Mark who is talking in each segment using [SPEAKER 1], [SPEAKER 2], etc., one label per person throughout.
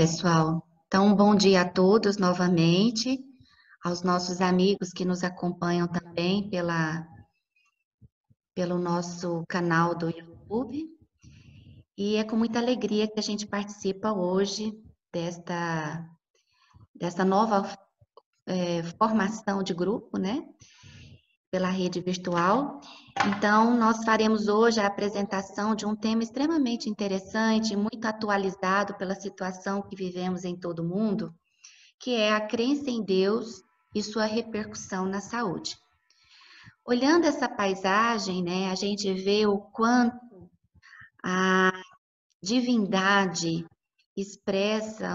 [SPEAKER 1] pessoal. Então, bom dia a todos novamente, aos nossos amigos que nos acompanham também pelo nosso canal do YouTube. E é com muita alegria que a gente participa hoje desta nova formação de grupo, né? Pela rede virtual. Então, nós faremos hoje a apresentação de um tema extremamente interessante, muito atualizado pela situação que vivemos em todo o mundo, que é a crença em Deus e sua repercussão na saúde. Olhando essa paisagem, né, a gente vê o quanto a divindade expressa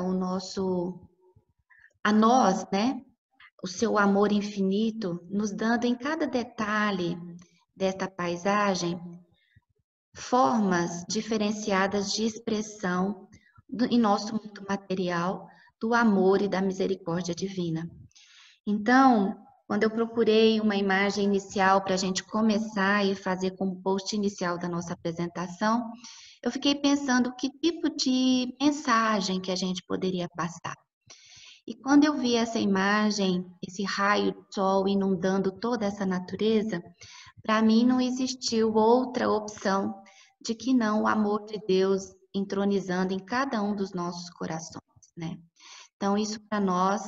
[SPEAKER 1] a nós, né, o seu amor infinito, nos dando em cada detalhe desta paisagem formas diferenciadas de expressão em nosso mundo material do amor e da misericórdia divina. Então, quando eu procurei uma imagem inicial para a gente começar e fazer como post inicial da nossa apresentação, eu fiquei pensando que tipo de mensagem que a gente poderia passar. E quando eu vi essa imagem, esse raio de sol inundando toda essa natureza, para mim não existiu outra opção de que não o amor de Deus entronizando em cada um dos nossos corações, né? Então, isso para nós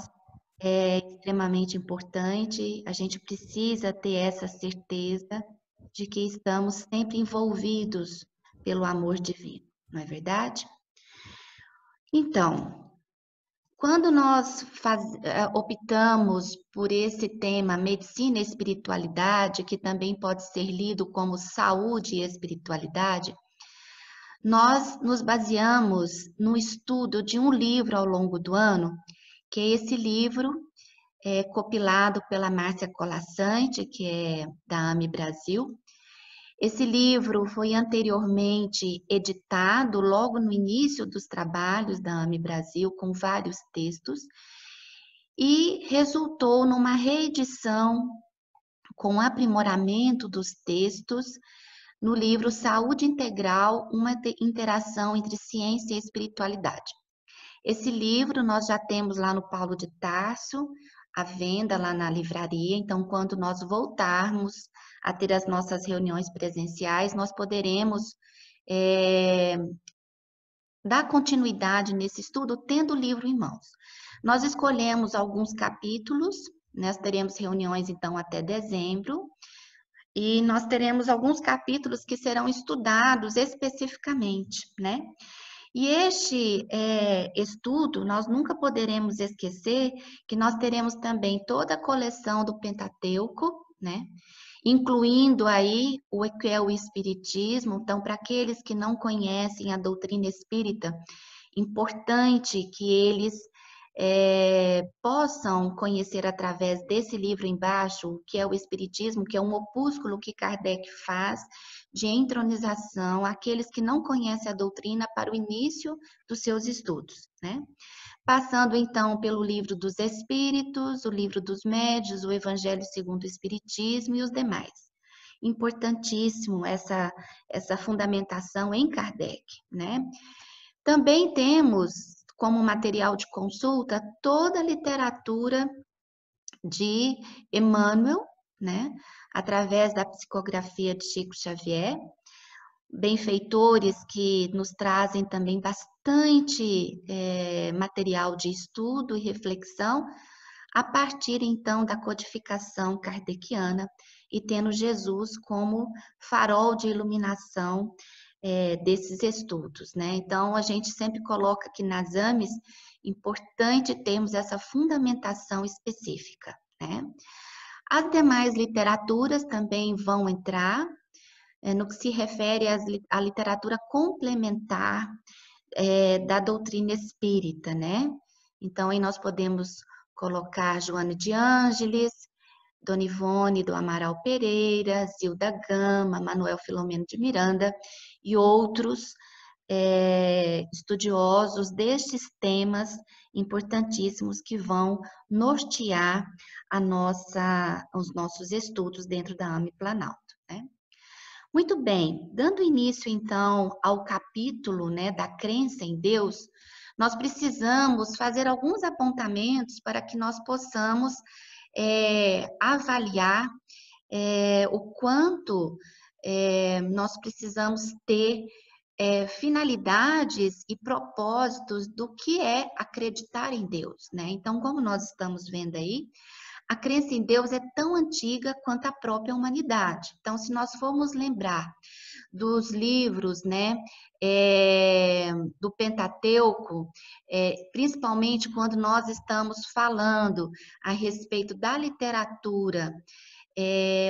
[SPEAKER 1] é extremamente importante, a gente precisa ter essa certeza de que estamos sempre envolvidos pelo amor divino, não é verdade? Então, quando nós optamos por esse tema medicina e espiritualidade, que também pode ser lido como saúde e espiritualidade, nós nos baseamos no estudo de um livro ao longo do ano, que é esse livro compilado pela Márcia Colasanti, que é da AME Brasil. Esse livro foi anteriormente editado logo no início dos trabalhos da AME Brasil, com vários textos, e resultou numa reedição com aprimoramento dos textos no livro Saúde Integral, uma interação entre ciência e espiritualidade. Esse livro nós já temos lá no Paulo de Tarso, à venda lá na livraria, então quando nós voltarmos a ter as nossas reuniões presenciais, nós poderemos dar continuidade nesse estudo tendo o livro em mãos. Nós escolhemos alguns capítulos, nós teremos reuniões então até dezembro, e nós teremos alguns capítulos que serão estudados especificamente, né? E este estudo, nós nunca poderemos esquecer que nós teremos também toda a coleção do Pentateuco, né? Incluindo aí o que é o Espiritismo. Então, para aqueles que não conhecem a doutrina espírita, importante que eles possam conhecer através desse livro embaixo, o que é o Espiritismo, que é um opúsculo que Kardec faz de entronização àqueles que não conhecem a doutrina para o início dos seus estudos, né? Passando então pelo livro dos Espíritos, o livro dos Médiuns, o Evangelho segundo o Espiritismo e os demais. Importantíssimo essa fundamentação em Kardec, né? Também temos como material de consulta toda a literatura de Emmanuel, né? Através da psicografia de Chico Xavier, benfeitores que nos trazem também bastante material de estudo e reflexão, a partir então da codificação kardeciana e tendo Jesus como farol de iluminação desses estudos, né? Então, a gente sempre coloca aqui nas AMES, importante termos essa fundamentação específica, né? As demais literaturas também vão entrar no que se refere à literatura complementar da doutrina espírita, né? Então, aí nós podemos colocar Joana de Ângeles, Dona Ivone do Amaral Pereira, Zilda Gama, Manuel Filomeno de Miranda e outros estudiosos destes temas importantíssimos que vão nortear os nossos estudos dentro da AME Planalto, né? Muito bem, dando início então ao capítulo, né, da crença em Deus, nós precisamos fazer alguns apontamentos para que nós possamos avaliar o quanto nós precisamos ter finalidades e propósitos do que é acreditar em Deus, né? Então, como nós estamos vendo aí, a crença em Deus é tão antiga quanto a própria humanidade. Então, se nós formos lembrar dos livros, né, do Pentateuco, principalmente quando nós estamos falando a respeito da literatura,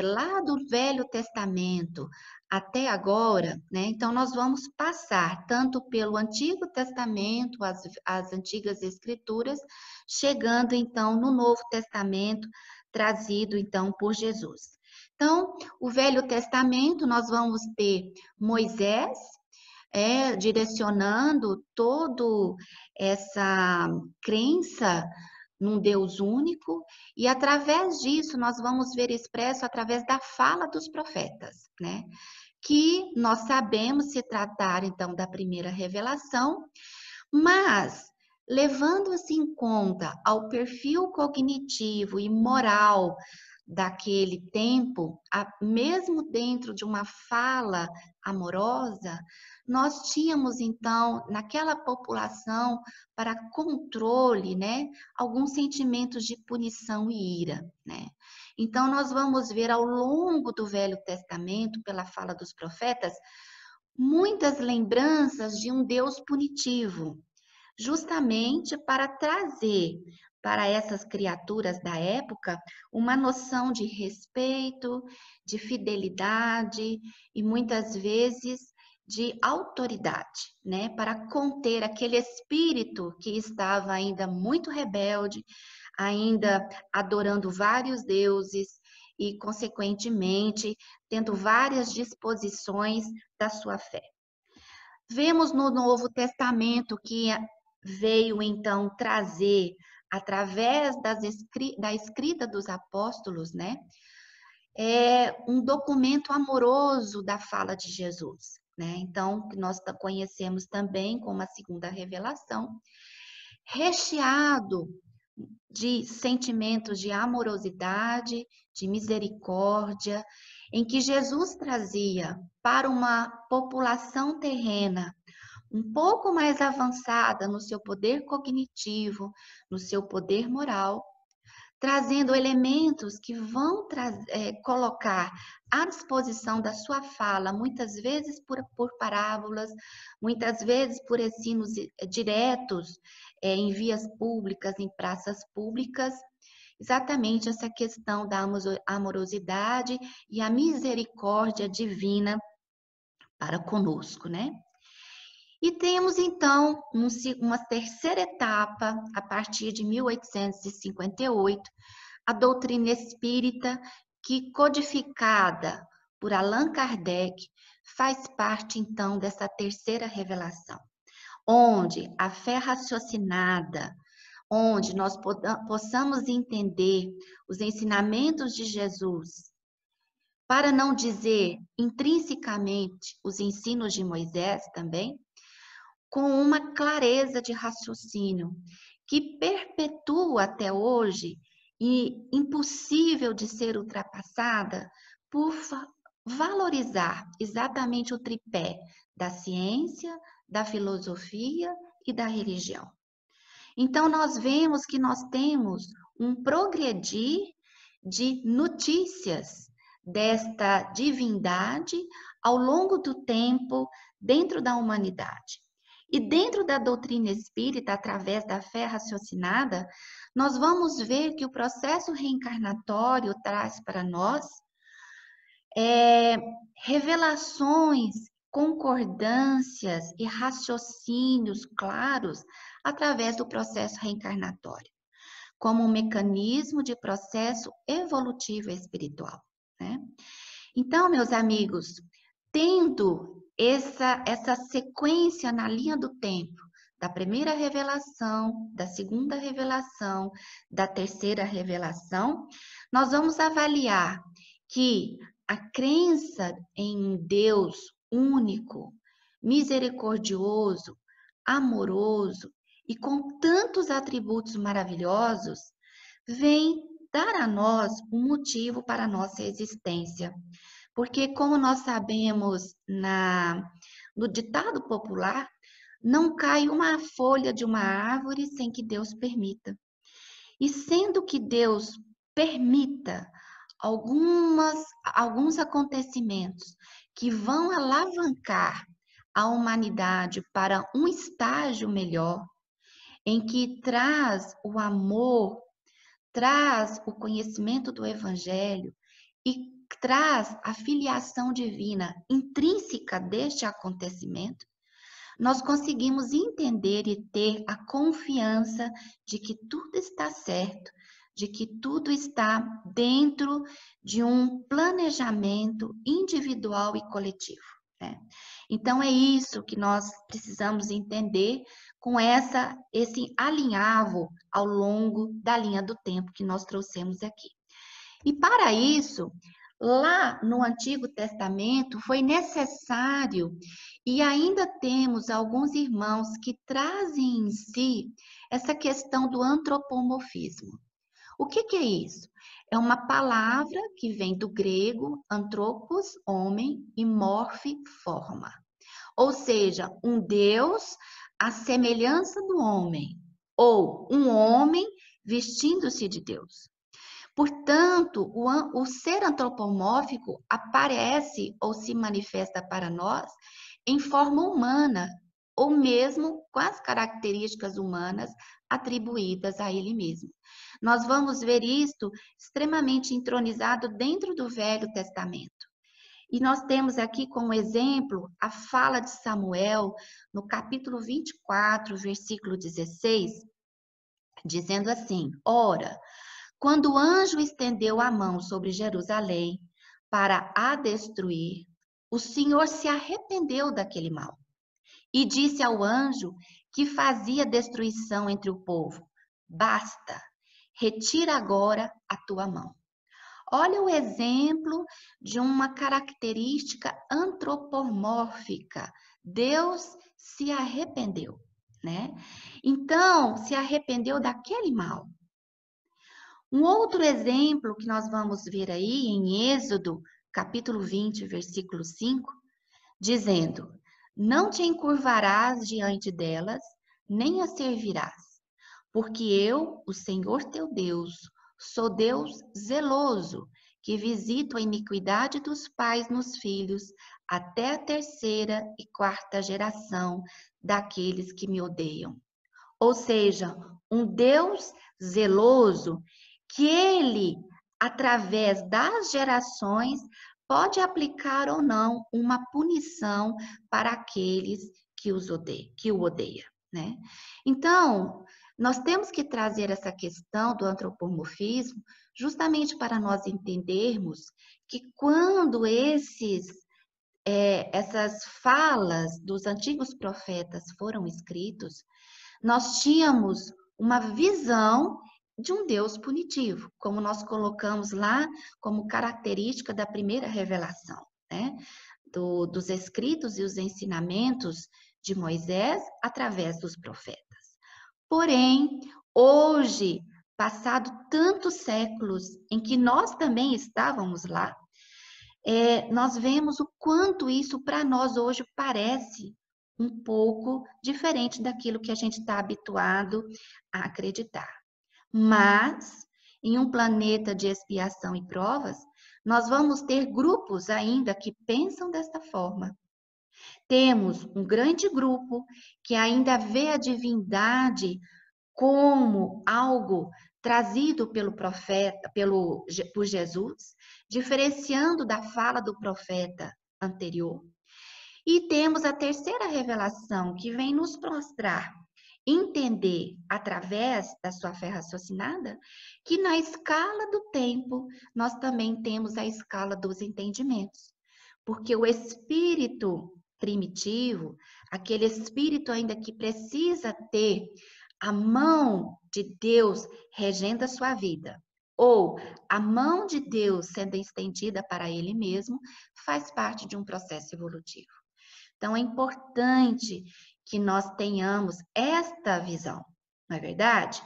[SPEAKER 1] lá do Velho Testamento até agora, né? Então, nós vamos passar tanto pelo Antigo Testamento, as antigas Escrituras, chegando então no Novo Testamento, trazido então por Jesus. Então, o Velho Testamento, nós vamos ter Moisés, direcionando todo essa crença num Deus único, e através disso nós vamos ver expresso através da fala dos profetas, né? Que nós sabemos se tratar então da primeira revelação, mas levando-se em conta ao perfil cognitivo e moral daquele tempo, mesmo dentro de uma fala amorosa, nós tínhamos então naquela população para controle, né, alguns sentimentos de punição e ira, né? Então nós vamos ver ao longo do Velho Testamento, pela fala dos profetas, muitas lembranças de um Deus punitivo, justamente para trazer para essas criaturas da época uma noção de respeito, de fidelidade e muitas vezes de autoridade, né? Para conter aquele espírito que estava ainda muito rebelde, ainda adorando vários deuses e, consequentemente, tendo várias disposições da sua fé. Vemos no Novo Testamento que veio então trazer, através da escrita dos apóstolos, né, um documento amoroso da fala de Jesus, né? Então, que nós conhecemos também como a segunda revelação, recheado de sentimentos de amorosidade, de misericórdia, em que Jesus trazia para uma população terrena um pouco mais avançada no seu poder cognitivo, no seu poder moral, trazendo elementos que vão colocar à disposição da sua fala, muitas vezes por parábolas, muitas vezes por ensinos diretos em vias públicas, em praças públicas, exatamente essa questão da amorosidade e a misericórdia divina para conosco, né? E temos, então, uma terceira etapa, a partir de 1858, a doutrina espírita, que, codificada por Allan Kardec, faz parte, então, dessa terceira revelação, onde a fé raciocinada, onde nós possamos entender os ensinamentos de Jesus, para não dizer intrinsecamente os ensinos de Moisés também, com uma clareza de raciocínio que perpetua até hoje e impossível de ser ultrapassada por valorizar exatamente o tripé da ciência, da filosofia e da religião. Então, nós vemos que nós temos um progredir de notícias desta divindade ao longo do tempo dentro da humanidade. E dentro da doutrina espírita, através da fé raciocinada, nós vamos ver que o processo reencarnatório traz para nós revelações, concordâncias e raciocínios claros através do processo reencarnatório, como um mecanismo de processo evolutivo espiritual, né? Então, meus amigos, tendo essa sequência na linha do tempo, da primeira revelação, da segunda revelação, da terceira revelação, nós vamos avaliar que a crença em Deus único, misericordioso, amoroso e com tantos atributos maravilhosos, vem dar a nós um motivo para a nossa existência. Porque, como nós sabemos no ditado popular, não cai uma folha de uma árvore sem que Deus permita. E sendo que Deus permita alguns acontecimentos que vão alavancar a humanidade para um estágio melhor, em que traz o amor, traz o conhecimento do Evangelho e traz a filiação divina intrínseca deste acontecimento, nós conseguimos entender e ter a confiança de que tudo está certo, de que tudo está dentro de um planejamento individual e coletivo, né? Então, é isso que nós precisamos entender com esse alinhavo ao longo da linha do tempo que nós trouxemos aqui. E para isso, lá no Antigo Testamento foi necessário, e ainda temos alguns irmãos que trazem em si essa questão do antropomorfismo. O que é isso? É uma palavra que vem do grego antropos, homem, e morfe, forma. Ou seja, um Deus à semelhança do homem, ou um homem vestindo-se de Deus. Portanto, o ser antropomórfico aparece ou se manifesta para nós em forma humana, ou mesmo com as características humanas atribuídas a ele mesmo. Nós vamos ver isto extremamente entronizado dentro do Velho Testamento. E nós temos aqui como exemplo a fala de Samuel no capítulo 24, versículo 16, dizendo assim: Ora, quando o anjo estendeu a mão sobre Jerusalém para a destruir, o Senhor se arrependeu daquele mal e disse ao anjo que fazia destruição entre o povo: Basta, retira agora a tua mão. Olha o exemplo de uma característica antropomórfica. Deus se arrependeu, né? Então, se arrependeu daquele mal. Um outro exemplo que nós vamos ver aí em Êxodo, capítulo 20, versículo 5, dizendo: Não te encurvarás diante delas, nem as servirás, porque eu, o Senhor teu Deus, sou Deus zeloso, que visito a iniquidade dos pais nos filhos, até a terceira e quarta geração daqueles que me odeiam. Ou seja, um Deus zeloso que ele, através das gerações, pode aplicar ou não uma punição para aqueles que o odeiam, né? Então, nós temos que trazer essa questão do antropomorfismo justamente para nós entendermos que quando essas falas dos antigos profetas foram escritos, nós tínhamos uma visão de um Deus punitivo, como nós colocamos lá como característica da primeira revelação, né? Dos escritos e os ensinamentos de Moisés através dos profetas. Porém, hoje, passado tantos séculos em que nós também estávamos lá, nós vemos o quanto isso para nós hoje parece um pouco diferente daquilo que a gente está habituado a acreditar. Mas, em um planeta de expiação e provas, nós vamos ter grupos ainda que pensam desta forma. Temos um grande grupo que ainda vê a divindade como algo trazido pelo profeta, por Jesus, diferenciando da fala do profeta anterior. E temos a terceira revelação que vem nos mostrar, entender através da sua fé raciocinada, que na escala do tempo nós também temos a escala dos entendimentos. Porque o espírito primitivo, aquele espírito ainda que precisa ter a mão de Deus regendo a sua vida, ou a mão de Deus sendo estendida para ele mesmo, faz parte de um processo evolutivo. Então, é importante que nós tenhamos esta visão, não é verdade?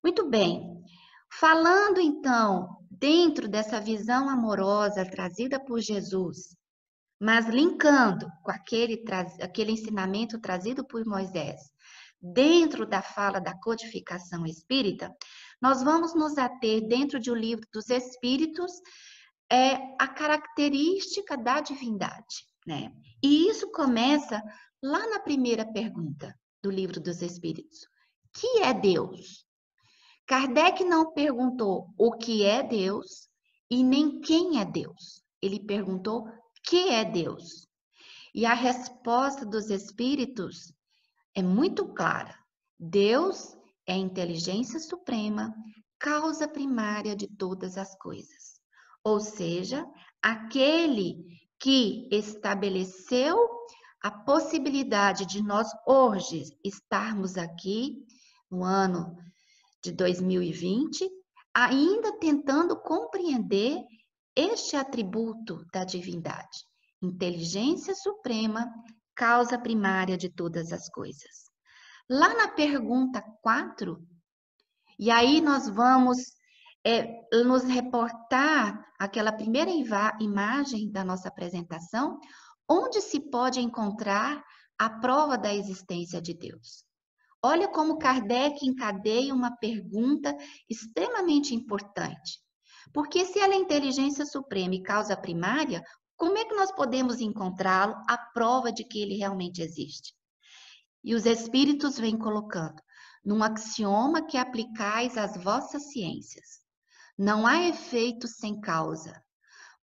[SPEAKER 1] Muito bem. Falando então, dentro dessa visão amorosa trazida por Jesus, mas linkando com aquele ensinamento trazido por Moisés, dentro da fala da codificação espírita, nós vamos nos ater dentro de O Livro dos Espíritos, a característica da divindade, né? E isso começa lá na primeira pergunta do Livro dos Espíritos. Que é Deus? Kardec não perguntou o que é Deus e nem quem é Deus. Ele perguntou que é Deus. E a resposta dos espíritos é muito clara. Deus é a inteligência suprema, causa primária de todas as coisas. Ou seja, aquele que estabeleceu a possibilidade de nós hoje estarmos aqui no ano de 2020, ainda tentando compreender este atributo da divindade, inteligência suprema, causa primária de todas as coisas. Lá na pergunta 4, e aí nós vamos nos reportar aquela primeira imagem da nossa apresentação, onde se pode encontrar a prova da existência de Deus. Olha como Kardec encadeia uma pergunta extremamente importante. Porque se ela é inteligência suprema e causa primária, como é que nós podemos encontrá-lo, a prova de que ele realmente existe? E os espíritos vêm colocando num axioma que aplicais às vossas ciências. Não há efeito sem causa.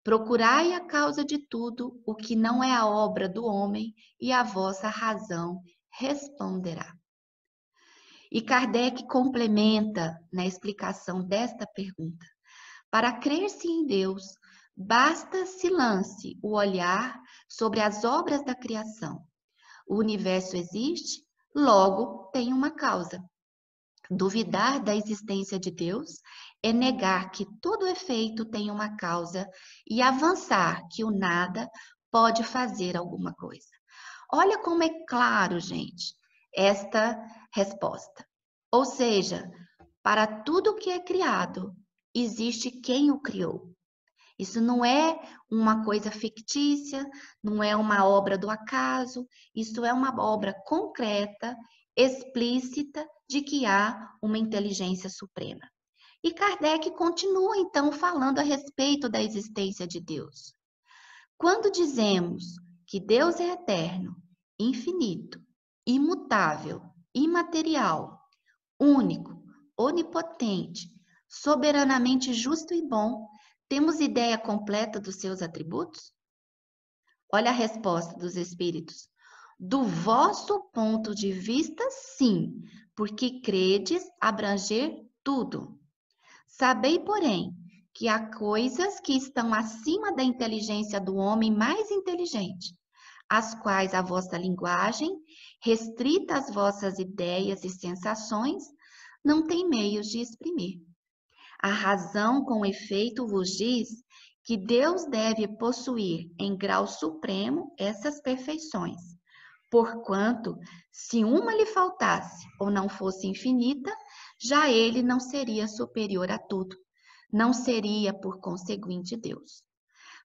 [SPEAKER 1] Procurai a causa de tudo, o que não é a obra do homem, e a vossa razão responderá. E Kardec complementa na explicação desta pergunta. Para crer-se em Deus, basta se lance o olhar sobre as obras da criação. O universo existe, logo tem uma causa. Duvidar da existência de Deus é negar que todo efeito tem uma causa e avançar que o nada pode fazer alguma coisa. Olha como é claro, gente, esta resposta. Ou seja, para tudo que é criado, existe quem o criou. Isso não é uma coisa fictícia, não é uma obra do acaso, isso é uma obra concreta, explícita, de que há uma inteligência suprema. E Kardec continua, então, falando a respeito da existência de Deus. Quando dizemos que Deus é eterno, infinito, imutável, imaterial, único, onipotente, soberanamente justo e bom, temos ideia completa dos seus atributos? Olha a resposta dos espíritos. Do vosso ponto de vista, sim, porque credes abranger tudo. Sabei, porém, que há coisas que estão acima da inteligência do homem mais inteligente, as quais a vossa linguagem, restrita às vossas ideias e sensações, não tem meios de exprimir. A razão, com efeito, vos diz que Deus deve possuir em grau supremo essas perfeições, porquanto, se uma lhe faltasse ou não fosse infinita, já ele não seria superior a tudo, não seria, por conseguinte, Deus.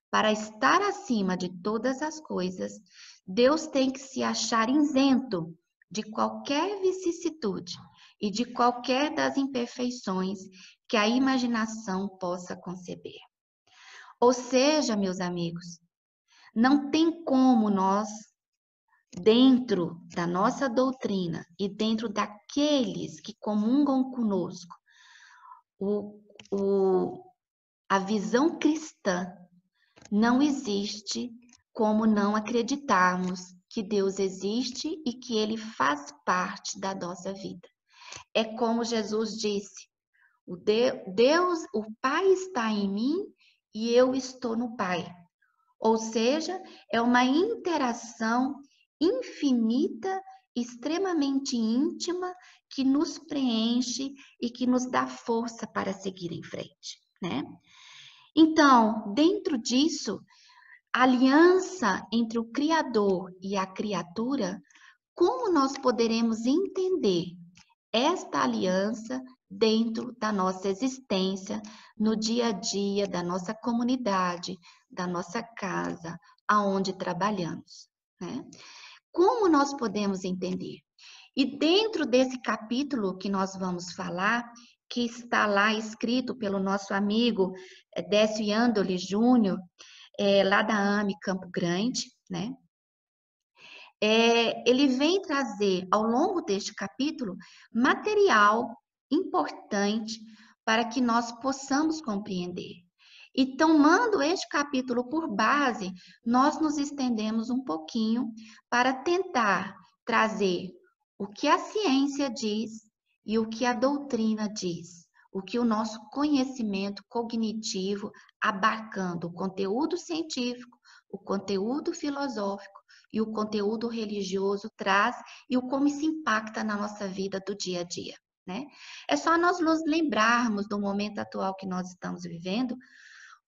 [SPEAKER 1] Para estar acima de todas as coisas, Deus tem que se achar isento de qualquer vicissitude e de qualquer das imperfeições que a imaginação possa conceber. Ou seja, meus amigos, não tem como nós, dentro da nossa doutrina e dentro daqueles que comungam conosco, a visão cristã, não existe como não acreditarmos que Deus existe e que Ele faz parte da nossa vida. É como Jesus disse, o Pai está em mim e eu estou no Pai. Ou seja, é uma interação infinita, extremamente íntima, que nos preenche e que nos dá força para seguir em frente, né? Então, dentro disso, a aliança entre o Criador e a criatura como nós poderemos entender esta aliança dentro da nossa existência, no dia a dia da nossa comunidade, da nossa casa, aonde trabalhamos, né? Como nós podemos entender? E dentro desse capítulo que nós vamos falar, que está lá escrito pelo nosso amigo Décio Yandoli Júnior, lá da AME Campo Grande, né? Ele vem trazer, ao longo deste capítulo, material importante para que nós possamos compreender. E tomando este capítulo por base, nós nos estendemos um pouquinho para tentar trazer o que a ciência diz e o que a doutrina diz, o que o nosso conhecimento cognitivo, abarcando o conteúdo científico, o conteúdo filosófico e o conteúdo religioso traz e o como isso impacta na nossa vida do dia a dia, né? É só nós nos lembrarmos do momento atual que nós estamos vivendo,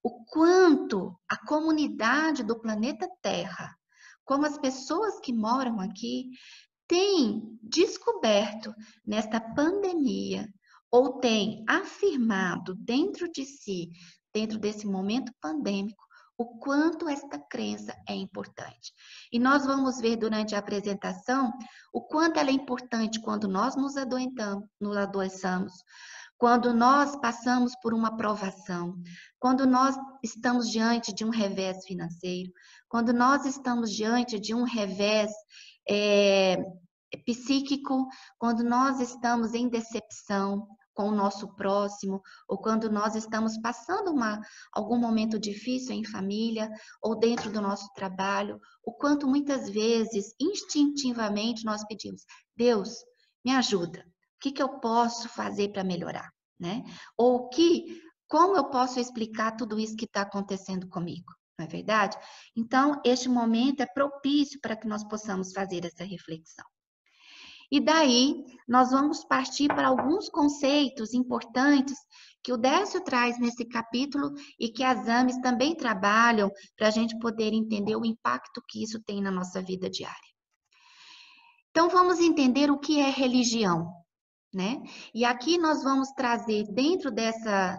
[SPEAKER 1] o quanto a comunidade do planeta Terra, como as pessoas que moram aqui, têm descoberto nesta pandemia ou têm afirmado dentro de si, dentro desse momento pandêmico, o quanto esta crença é importante. E nós vamos ver durante a apresentação o quanto ela é importante quando nós nos adoecemos, quando nós passamos por uma provação, quando nós estamos diante de um revés financeiro, quando nós estamos diante de um revés psíquico, quando nós estamos em decepção com o nosso próximo, ou quando nós estamos passando algum momento difícil em família, ou dentro do nosso trabalho, o quanto muitas vezes, instintivamente, nós pedimos, Deus, me ajuda, o que eu posso fazer para melhorar, né? Ou como eu posso explicar tudo isso que está acontecendo comigo, não é verdade? Então, este momento é propício para que nós possamos fazer essa reflexão. E daí, nós vamos partir para alguns conceitos importantes que o Décio traz nesse capítulo e que as AMEs também trabalham para a gente poder entender o impacto que isso tem na nossa vida diária. Então, vamos entender o que é religião, né? E aqui nós vamos trazer, dentro dessa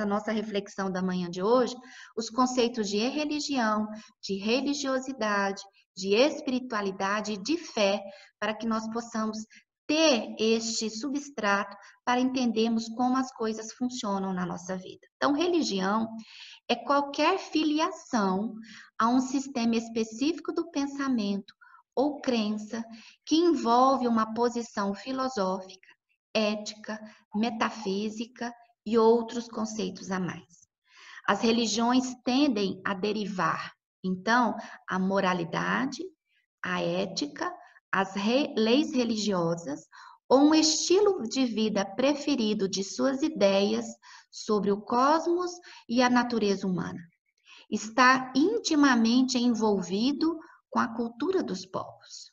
[SPEAKER 1] nossa reflexão da manhã de hoje, os conceitos de religião, de religiosidade, de espiritualidade e de fé, para que nós possamos ter este substrato para entendermos como as coisas funcionam na nossa vida. Então, religião é qualquer filiação a um sistema específico do pensamento ou crença que envolve uma posição filosófica, ética, metafísica e outros conceitos a mais. As religiões tendem a derivar, então, a moralidade, a ética, as leis religiosas ou um estilo de vida preferido de suas ideias sobre o cosmos e a natureza humana. Está intimamente envolvido com a cultura dos povos.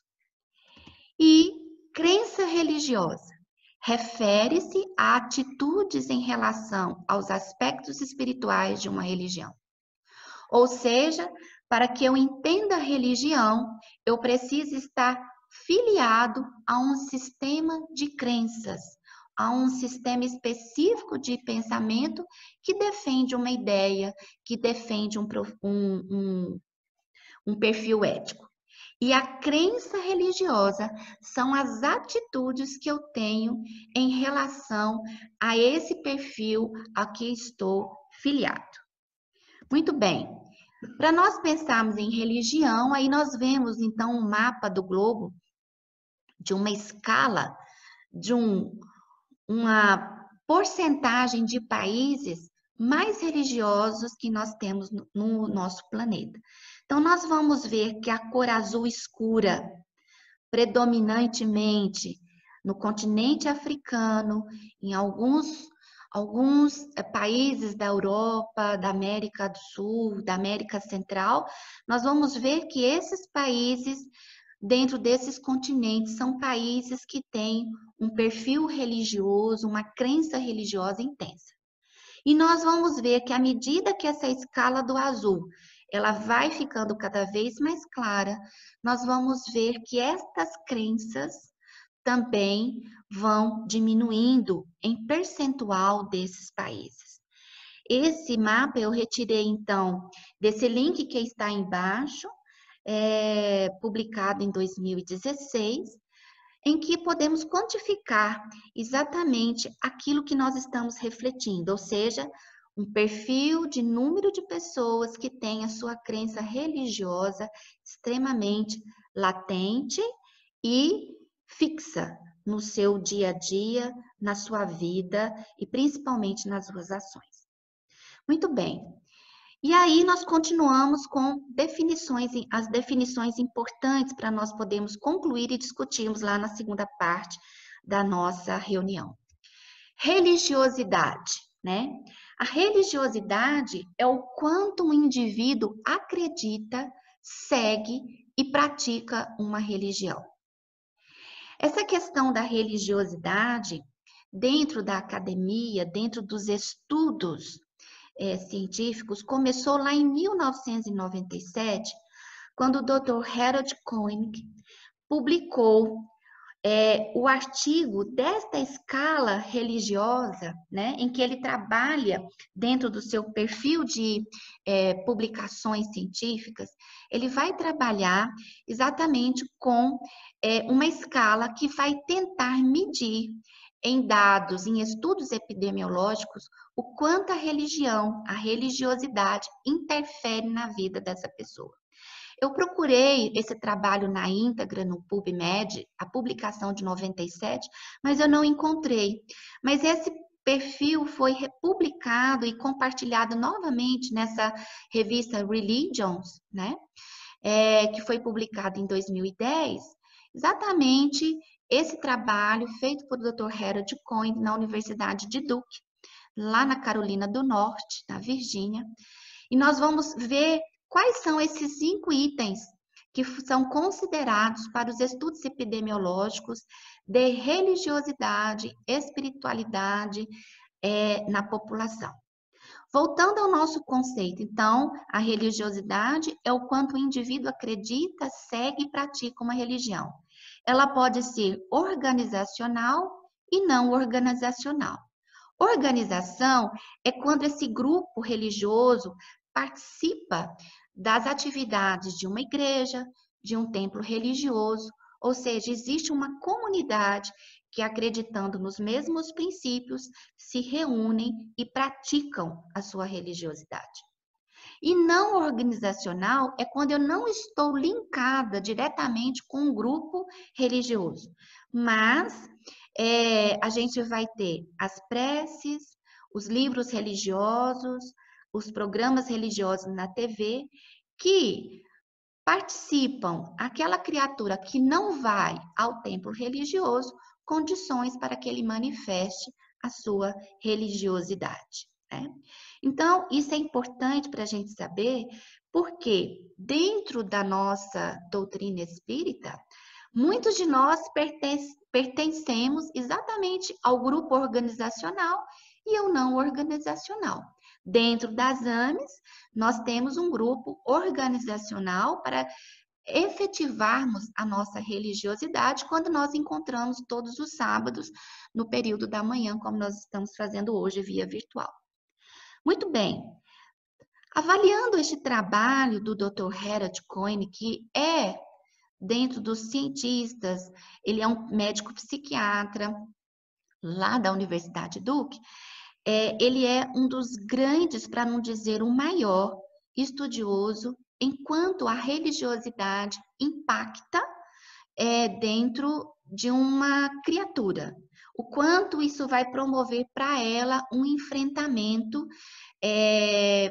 [SPEAKER 1] E crença religiosa refere-se a atitudes em relação aos aspectos espirituais de uma religião. Ou seja, para que eu entenda a religião, eu preciso estar filiado a um sistema de crenças, a um sistema específico de pensamento que defende uma ideia, que defende um perfil ético. E a crença religiosa são as atitudes que eu tenho em relação a esse perfil a que estou filiado. Muito bem. Para nós pensarmos em religião, aí nós vemos então um mapa do globo de uma escala de uma porcentagem de países mais religiosos que nós temos no nosso planeta. Então, nós vamos ver que a cor azul escura, predominantemente no continente africano, em alguns países da Europa, da América do Sul, da América Central, nós vamos ver que esses países, dentro desses continentes, são países que têm um perfil religioso, uma crença religiosa intensa. E nós vamos ver que à medida que essa escala do azul ela vai ficando cada vez mais clara, nós vamos ver que estas crenças também vão diminuindo em percentual desses países. Esse mapa eu retirei, então, desse link que está embaixo, publicado em 2016, em que podemos quantificar exatamente aquilo que nós estamos refletindo, ou seja, um perfil de número de pessoas que têm a sua crença religiosa extremamente latente e fixa no seu dia a dia, na sua vida e principalmente nas suas ações. Muito bem. E aí nós continuamos com as definições importantes para nós podermos concluir e discutirmos lá na segunda parte da nossa reunião. Religiosidade, né? A religiosidade é o quanto um indivíduo acredita, segue e pratica uma religião. Essa questão da religiosidade, dentro da academia, dentro dos estudos científicos, começou lá em 1997, quando o Dr. Harold Koenig publicou o artigo desta escala religiosa, né, em que ele trabalha dentro do seu perfil de publicações científicas, ele vai trabalhar exatamente com uma escala que vai tentar medir em dados, em estudos epidemiológicos, o quanto a religião, a religiosidade interfere na vida dessa pessoa. Eu procurei esse trabalho na íntegra no PubMed, a publicação de 97, mas eu não encontrei. Mas esse perfil foi republicado e compartilhado novamente nessa revista Religions, né? Que foi publicado em 2010, exatamente esse trabalho feito por Dr. Harold Cohen na Universidade de Duke, lá na Carolina do Norte, na Virgínia. E nós vamos ver quais são esses 5 itens que são considerados para os estudos epidemiológicos de religiosidade, espiritualidade na população. Voltando ao nosso conceito, então, a religiosidade é o quanto o indivíduo acredita, segue e pratica uma religião. Ela pode ser organizacional e não organizacional. Organização é quando esse grupo religioso participa das atividades de uma igreja, de um templo religioso, ou seja, existe uma comunidade que, acreditando nos mesmos princípios, se reúnem e praticam a sua religiosidade. E não organizacional é quando eu não estou linkada diretamente com um grupo religioso, mas a gente vai ter as preces, os livros religiosos, os programas religiosos na TV, que participam aquela criatura que não vai ao templo religioso, condições para que ele manifeste a sua religiosidade, né? Então, isso é importante para a gente saber, porque dentro da nossa doutrina espírita, muitos de nós pertencemos exatamente ao grupo organizacional e ao não organizacional. Dentro das AMES, nós temos um grupo organizacional para efetivarmos a nossa religiosidade quando nós encontramos todos os sábados no período da manhã, como nós estamos fazendo hoje via virtual. Muito bem. Avaliando este trabalho do Dr. Harold Cohen, que é, dentro dos cientistas, ele é um médico psiquiatra lá da Universidade Duke, ele é um dos grandes, para não dizer o maior, estudioso enquanto a religiosidade impacta dentro de uma criatura. O quanto isso vai promover para ela um enfrentamento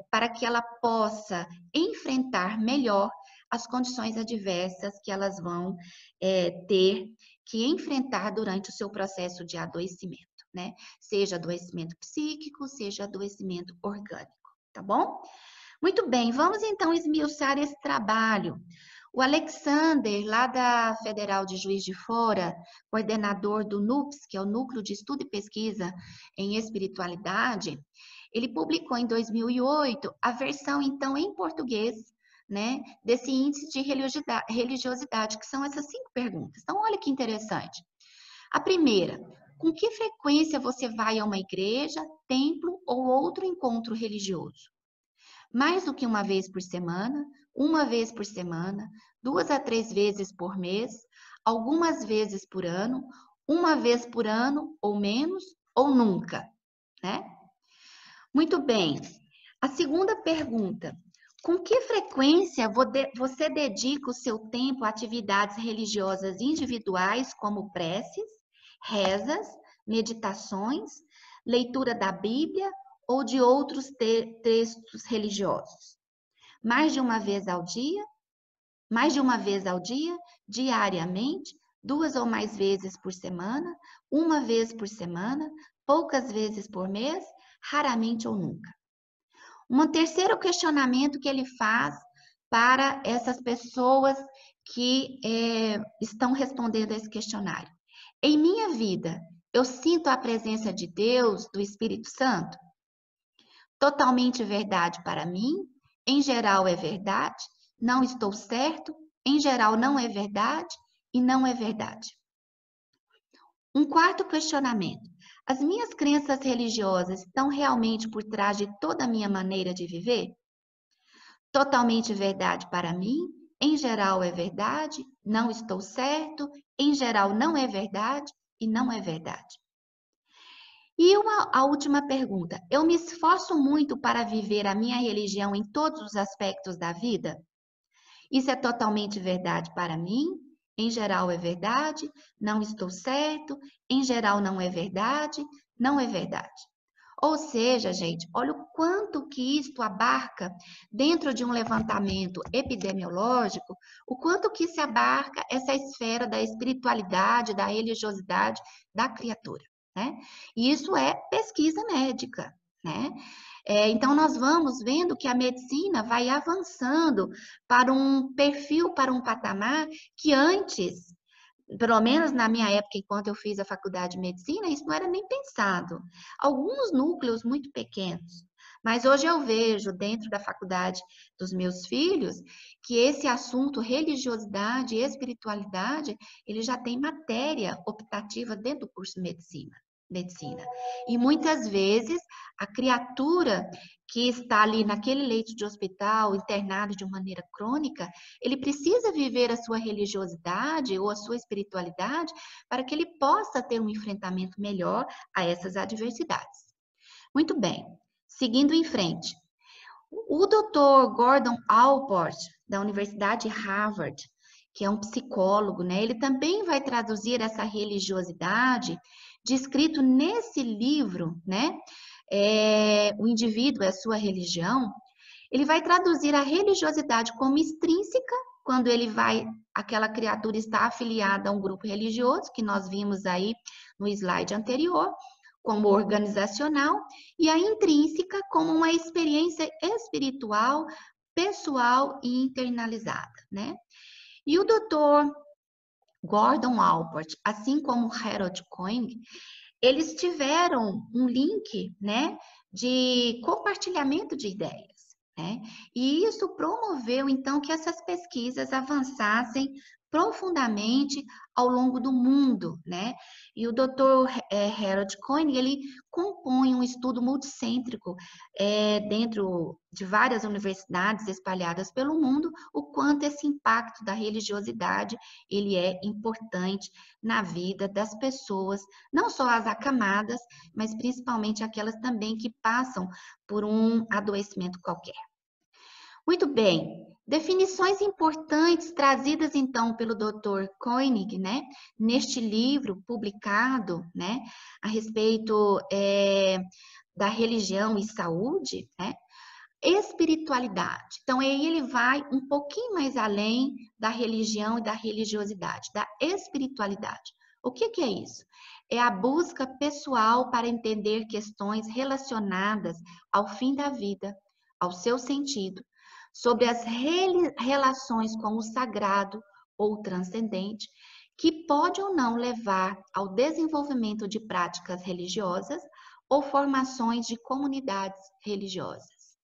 [SPEAKER 1] para que ela possa enfrentar melhor as condições adversas que elas vão ter que enfrentar durante o seu processo de adoecimento, né? Seja adoecimento psíquico, seja adoecimento orgânico, tá bom? Muito bem, vamos então esmiuçar esse trabalho. O Alexander, lá da Federal de Juiz de Fora, coordenador do NUPS, que é o Núcleo de Estudo e Pesquisa em Espiritualidade, ele publicou em 2008 a versão, então, em português né, desse índice de religiosidade, que são essas 5 perguntas. Então, olha que interessante. A primeira, com que frequência você vai a uma igreja, templo ou outro encontro religioso? Mais do que uma vez por semana, uma vez por semana, 2 a 3 vezes por mês, algumas vezes por ano, uma vez por ano ou menos, ou nunca, né? Muito bem. A segunda pergunta: com que frequência você dedica o seu tempo a atividades religiosas individuais, como preces, rezas, meditações, leitura da Bíblia ou de outros textos religiosos? Mais de uma vez ao dia? Mais de uma vez ao dia? Diariamente? 2 ou mais vezes por semana? Uma vez por semana? Poucas vezes por mês? Raramente ou nunca? Um terceiro questionamento que ele faz para essas pessoas que estão respondendo a esse questionário. Em minha vida, eu sinto a presença de Deus, do Espírito Santo? Totalmente verdade para mim? Em geral é verdade? Não estou certo? Em geral não é verdade? E não é verdade. Um quarto questionamento. As minhas crenças religiosas estão realmente por trás de toda a minha maneira de viver? Totalmente verdade para mim? Em geral é verdade? Não estou certo? Em geral não é verdade? E não é verdade. E a última pergunta. Eu me esforço muito para viver a minha religião em todos os aspectos da vida? Isso é totalmente verdade para mim? Em geral é verdade? Não estou certo? Em geral não é verdade? Não é verdade. Ou seja, gente, olha o quanto que isto abarca dentro de um levantamento epidemiológico, o quanto que se abarca essa esfera da espiritualidade, da religiosidade da criatura, né? E isso é pesquisa médica, né? Então, nós vamos vendo que a medicina vai avançando para um perfil, para um patamar que antes, pelo menos na minha época, enquanto eu fiz a faculdade de medicina, isso não era nem pensado. Alguns núcleos muito pequenos. Mas hoje eu vejo dentro da faculdade dos meus filhos que esse assunto religiosidade e espiritualidade, ele já tem matéria optativa dentro do curso de medicina. E muitas vezes a criatura que está ali naquele leito de hospital, internado de maneira crônica, ele precisa viver a sua religiosidade ou a sua espiritualidade para que ele possa ter um enfrentamento melhor a essas adversidades. Muito bem, seguindo em frente. O Dr. Gordon Allport, da Universidade de Harvard, que é um psicólogo, né? Ele também vai traduzir essa religiosidade descrito nesse livro, né? O indivíduo é a sua religião. Ele vai traduzir a religiosidade como extrínseca, quando aquela criatura está afiliada a um grupo religioso, que nós vimos aí no slide anterior, como organizacional, e a intrínseca como uma experiência espiritual, pessoal e internalizada, né? E o Dr. Gordon Allport, assim como Harold Koenig, eles tiveram um link, né, de compartilhamento de ideias, né? E isso promoveu, então, que essas pesquisas avançassem profundamente ao longo do mundo, né? E o Dr. Harold Koenig, ele compõe um estudo multicêntrico dentro de várias universidades espalhadas pelo mundo, o quanto esse impacto da religiosidade, ele é importante na vida das pessoas, não só as acamadas, mas principalmente aquelas também que passam por um adoecimento qualquer. Muito bem, definições importantes trazidas então pelo Dr. Koenig, né, neste livro publicado, né, a respeito da religião e saúde, né, espiritualidade. Então, aí ele vai um pouquinho mais além da religião e da religiosidade, da espiritualidade. O que é isso? É a busca pessoal para entender questões relacionadas ao fim da vida, ao seu sentido, sobre as relações com o sagrado ou transcendente, que pode ou não levar ao desenvolvimento de práticas religiosas ou formações de comunidades religiosas.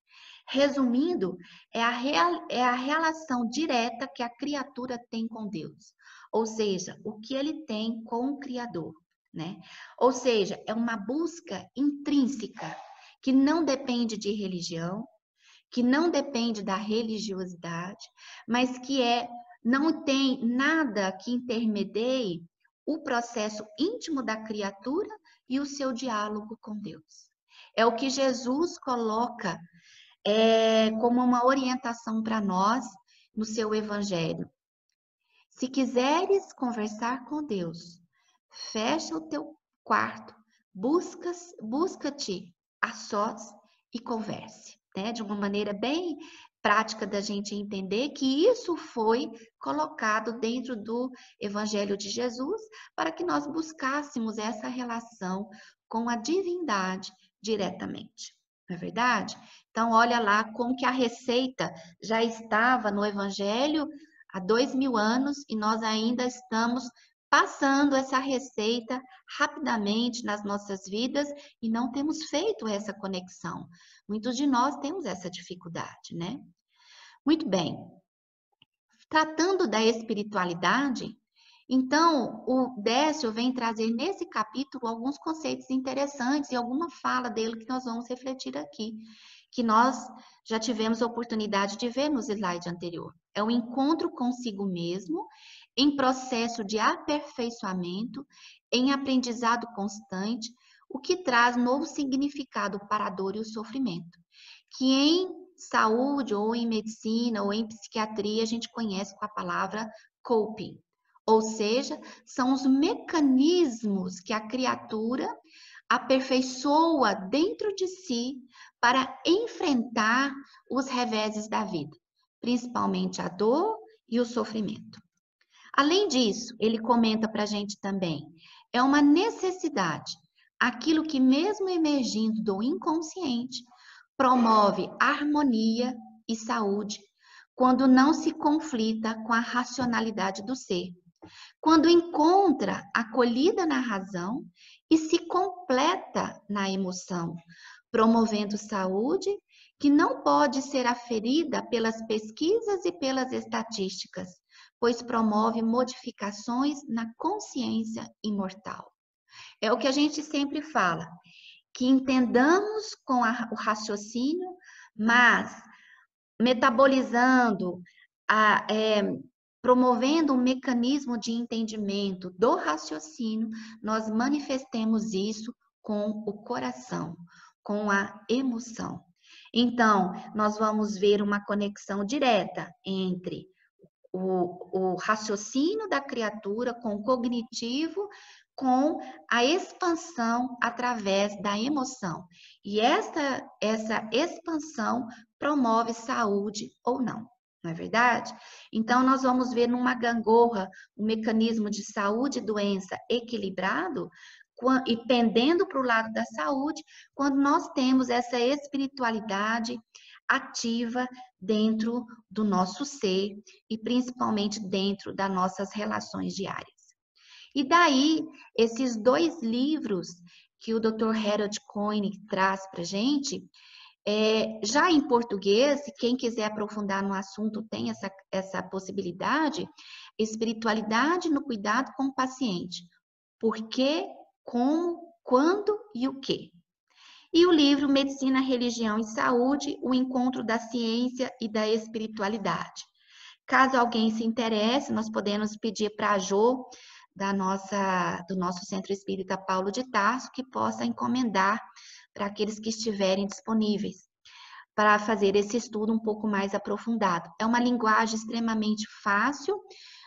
[SPEAKER 1] Resumindo, é a relação direta que a criatura tem com Deus, ou seja, o que ele tem com o Criador, né? Ou seja, é uma busca intrínseca que não depende de religião, que não depende da religiosidade, mas que não tem nada que intermedie o processo íntimo da criatura e o seu diálogo com Deus. É o que Jesus coloca como uma orientação para nós no seu evangelho. Se quiseres conversar com Deus, fecha o teu quarto, busca-te a sós e converse, né? De uma maneira bem prática da gente entender que isso foi colocado dentro do Evangelho de Jesus para que nós buscássemos essa relação com a divindade diretamente. Não é verdade? Então, olha lá como que a receita já estava no Evangelho há 2000 anos e nós ainda estamos passando essa receita rapidamente nas nossas vidas e não temos feito essa conexão. Muitos de nós temos essa dificuldade, né? Muito bem. Tratando da espiritualidade, então o Décio vem trazer nesse capítulo alguns conceitos interessantes e alguma fala dele que nós vamos refletir aqui, que nós já tivemos a oportunidade de ver no slide anterior. É o encontro consigo mesmo, em processo de aperfeiçoamento, em aprendizado constante, o que traz novo significado para a dor e o sofrimento, que em saúde ou em medicina ou em psiquiatria a gente conhece com a palavra coping, ou seja, são os mecanismos que a criatura aperfeiçoa dentro de si para enfrentar os reveses da vida, principalmente a dor e o sofrimento. Além disso, ele comenta para a gente também, é uma necessidade, aquilo que mesmo emergindo do inconsciente, promove harmonia e saúde quando não se conflita com a racionalidade do ser, quando encontra acolhida na razão e se completa na emoção, promovendo saúde que não pode ser aferida pelas pesquisas e pelas estatísticas, pois promove modificações na consciência imortal. É o que a gente sempre fala, que entendamos com o raciocínio, mas metabolizando, promovendo um mecanismo de entendimento do raciocínio, nós manifestemos isso com o coração, com a emoção. Então, nós vamos ver uma conexão direta entre o raciocínio da criatura com o cognitivo, com a expansão através da emoção. E essa expansão promove saúde ou não, não é verdade? Então, nós vamos ver numa gangorra um mecanismo de saúde e doença equilibrado e pendendo para o lado da saúde, quando nós temos essa espiritualidade ativa dentro do nosso ser e principalmente dentro das nossas relações diárias. E daí, esses dois livros que o Dr. Harold Koenig traz para a gente, já em português, quem quiser aprofundar no assunto tem essa possibilidade, Espiritualidade no Cuidado com o Paciente. Por quê, como, quando e o quê? E o livro Medicina, Religião e Saúde, o encontro da ciência e da espiritualidade. Caso alguém se interesse, nós podemos pedir para a Jo, do nosso Centro Espírita Paulo de Tarso, que possa encomendar para aqueles que estiverem disponíveis, para fazer esse estudo um pouco mais aprofundado. É uma linguagem extremamente fácil,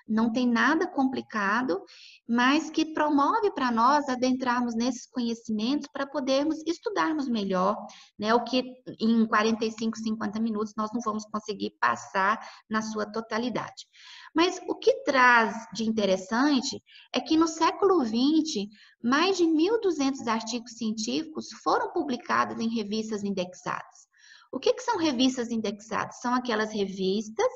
[SPEAKER 1] não tem nada complicado, mas que promove para nós adentrarmos nesses conhecimentos para podermos estudarmos melhor, né? O que em 45, 50 minutos nós não vamos conseguir passar na sua totalidade. Mas o que traz de interessante é que no século XX, mais de 1.200 artigos científicos foram publicados em revistas indexadas. O que são revistas indexadas? São aquelas revistas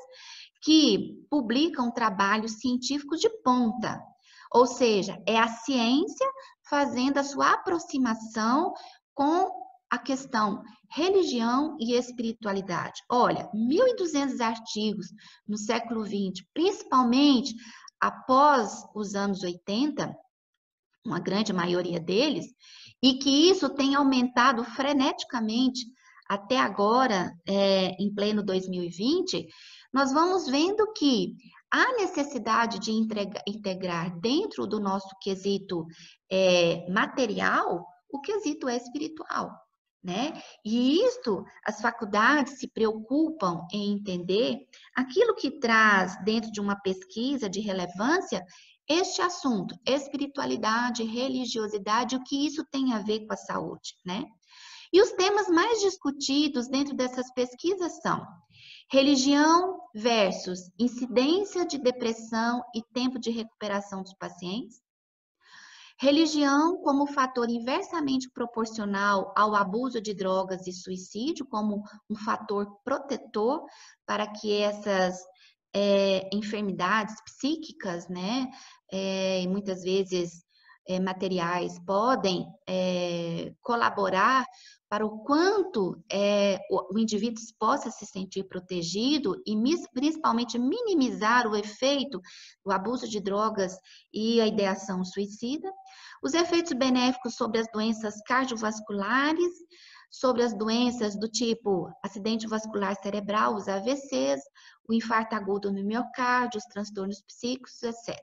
[SPEAKER 1] que publicam trabalhos científicos de ponta, ou seja, é a ciência fazendo a sua aproximação com a questão religião e espiritualidade. Olha, 1.200 artigos no século XX, principalmente após os anos 80, uma grande maioria deles, e que isso tem aumentado freneticamente até agora, em pleno 2020, nós vamos vendo que há necessidade de integrar dentro do nosso quesito material o quesito espiritual, né? E isto, as faculdades se preocupam em entender aquilo que traz dentro de uma pesquisa de relevância este assunto, espiritualidade, religiosidade, o que isso tem a ver com a saúde, né? E os temas mais discutidos dentro dessas pesquisas são religião versus incidência de depressão e tempo de recuperação dos pacientes, religião como fator inversamente proporcional ao abuso de drogas e suicídio, como um fator protetor para que essas enfermidades psíquicas, né, e muitas vezes materiais, podem colaborar para o quanto o indivíduo possa se sentir protegido e principalmente minimizar o efeito do abuso de drogas e a ideação suicida. Os efeitos benéficos sobre as doenças cardiovasculares, sobre as doenças do tipo acidente vascular cerebral, os AVCs, o infarto agudo no miocárdio, os transtornos psíquicos, etc.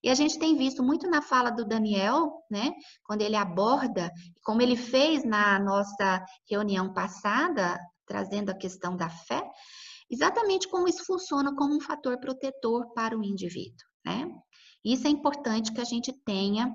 [SPEAKER 1] E a gente tem visto muito na fala do Daniel, né, quando ele aborda, como ele fez na nossa reunião passada, trazendo a questão da fé, exatamente como isso funciona como um fator protetor para o indivíduo, né? Isso é importante que a gente tenha